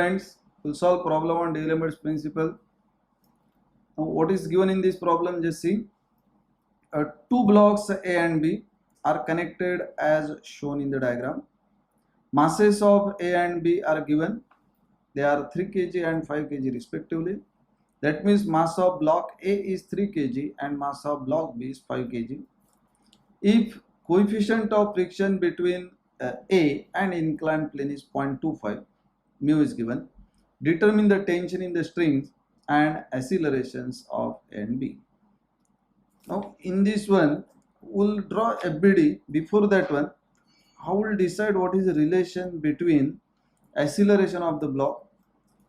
friends, we'll solve problem on D'Alembert's principle. Now what is given in this problem, just see. Two blocks A and B are connected as shown in the diagram. Masses of A and B are given. They are 3 kg and 5 kg respectively. That means mass of block A is 3 kg and mass of block B is 5 kg. If coefficient of friction between A and inclined plane is 0.25, mu is given. Determine the tension in the strings and accelerations of A and B. Now in this one, we'll draw FBD. Before that one, how we'll decide what is the relation between acceleration of the block.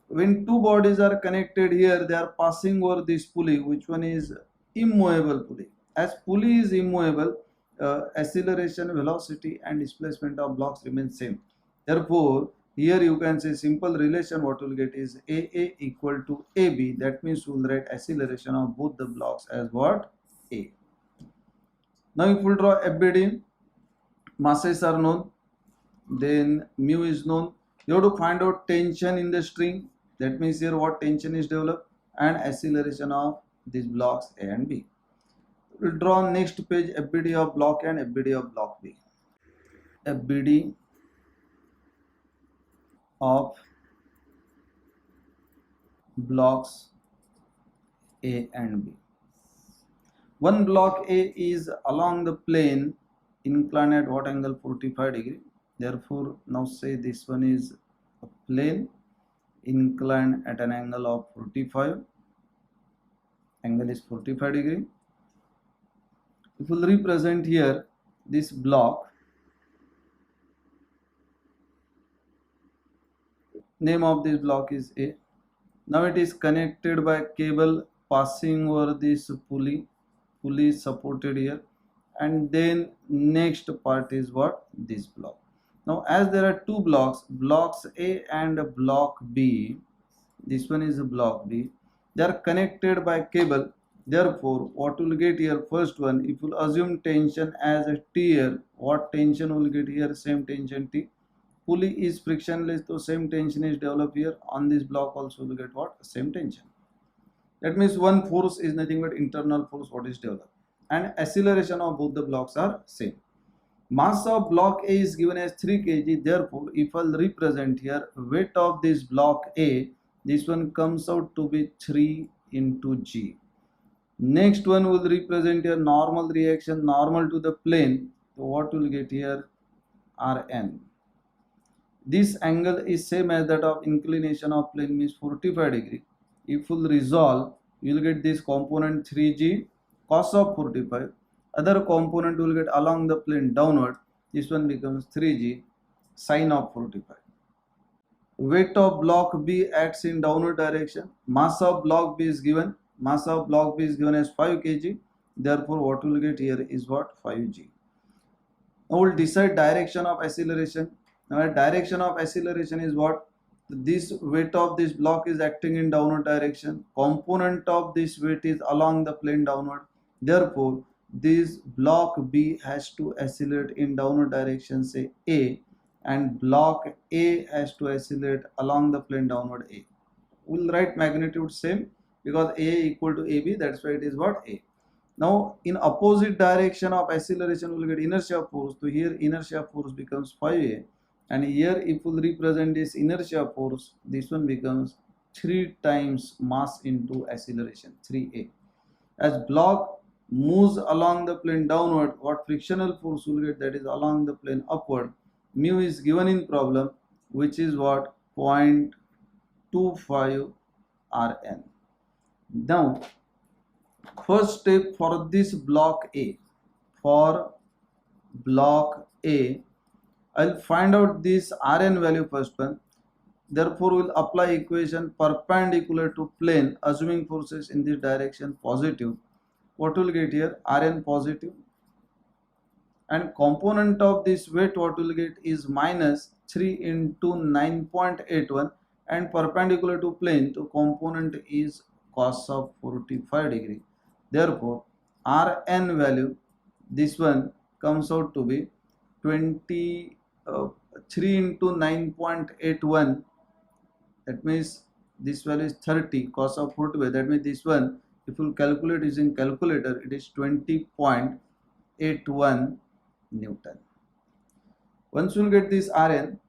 When two bodies are connected here, they are passing over this pulley, which one is immovable pulley. As pulley is immovable, acceleration, velocity and displacement of blocks remain same. Therefore, here you can say simple relation what we'll get is AA equal to AB. That means we'll write acceleration of both the blocks as what? A. Now if we draw FBD, masses are known, then mu is known. You have to find out tension in the string. That means here what tension is developed and acceleration of these blocks A and B. We'll draw next page FBD of block A and FBD of block B. FBD of blocks A and B. One block A is along the plane inclined at what angle? 45 degree. Therefore, now say this one is a plane inclined at an angle of 45. Angle is 45 degree. If we will represent here this block, name of this block is A. Now it is connected by cable passing over this pulley. Pulley is supported here, and then next part is what? This block. Now as there are two blocks, blocks A and block B, this one is a block B, they are connected by cable. Therefore what will get here? First one, if you assume tension as a T here, what tension will get here? Same tension T. Pulley is frictionless, so same tension is developed here. On this block also will get what? Same tension. That means one force is nothing but internal force what is developed, and acceleration of both the blocks are same. Mass of block A is given as 3 kg. Therefore, if I'll represent here weight of this block A, this one comes out to be 3 into G. Next one will represent here normal reaction, normal to the plane. So what will get here? Rn. This angle is same as that of inclination of plane, means 45 degree. If we'll resolve, you will get this component 3G cos of 45. Other component will get along the plane downward. This one becomes 3G sin of 45. Weight of block B acts in downward direction. Mass of block B is given. Mass of block B is given as 5 kg. Therefore, what we will get here is what? 5G. Now we will decide direction of acceleration. Now direction of acceleration is what? This weight of this block is acting in downward direction. Component of this weight is along the plane downward. Therefore, this block B has to accelerate in downward direction, say A, and block A has to accelerate along the plane downward A. We'll write magnitude same because A equal to AB, that's why it is what? A. Now in opposite direction of acceleration we will get inertia force. So here inertia force becomes 5A, and here if we represent this inertia force, this one becomes 3 times mass into acceleration, 3A. As block moves along the plane downward, what frictional force will get? That is along the plane upward. Mu is given in problem, which is what? 0.25 Rn. Now first step for this block A. For block A, I'll find out this Rn value first one. Therefore, we'll apply equation perpendicular to plane, assuming forces in this direction positive. What will get here? Rn positive. And component of this weight what will get is minus 3 into 9.81, and perpendicular to plane, so component is cos of 45 degree. Therefore, Rn value, this one comes out to be 3 into 9.81 that means this value is 30 cos of 45. That means this one, if you calculate using calculator, it is 20.81 Newton. Once you will get this Rn,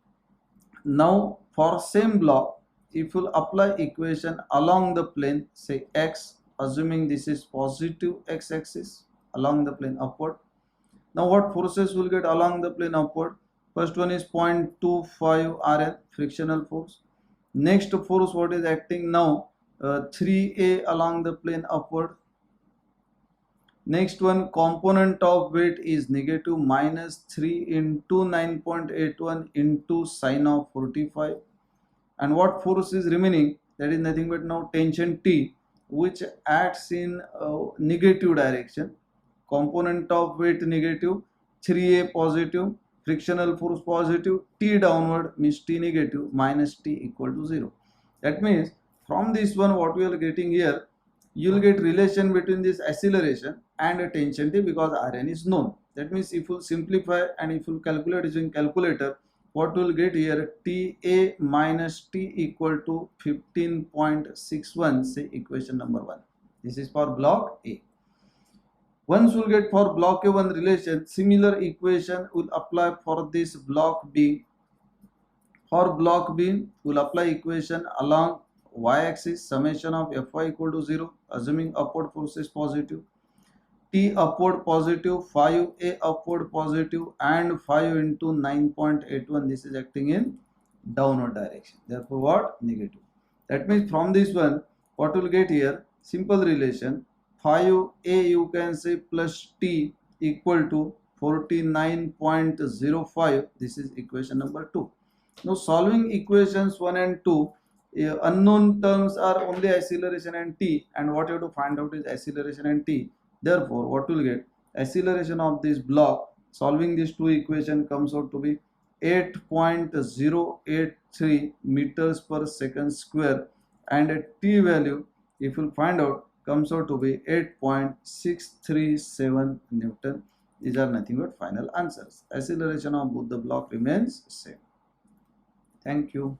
now for same block, if you apply equation along the plane, say x, assuming this is positive x-axis along the plane upward. Now what forces will get along the plane upward? First one is 0.25 Rn, frictional force. Next force what is acting now, 3a along the plane upward. Next one, component of weight is negative -3 into 9.81 into sine of 45. And what force is remaining? That is nothing but now tension T, which acts in negative direction. Component of weight negative, 3a positive, frictional force positive, T downward means T negative, minus T equal to 0. That means from this one what we are getting here, you will get relation between this acceleration and tension T because Rn is known. That means if you simplify and if you calculate using calculator, what we will get here, Ta minus T equal to 15.61, say equation number 1. This is for block A. Once we will get for block A1 relation, similar equation will apply for this block B. For block B, we will apply equation along y-axis, summation of Fy equal to 0, assuming upward force is positive. T upward positive, 5a upward positive, and 5 into 9.81, this is acting in downward direction. Therefore what? Negative. That means from this one, what will get here? Simple relation, 5a you can say plus T equal to 49.05. This is equation number 2. Now solving equations 1 and 2, unknown terms are only acceleration and T, and what you have to find out is acceleration and T. Therefore what will get? Acceleration of this block, solving these two equations, comes out to be 8.083 meters per second square, and a T value, if you find out, comes out to be 8.637 Newton. These are nothing but final answers. Acceleration of both the block remains same. Thank you.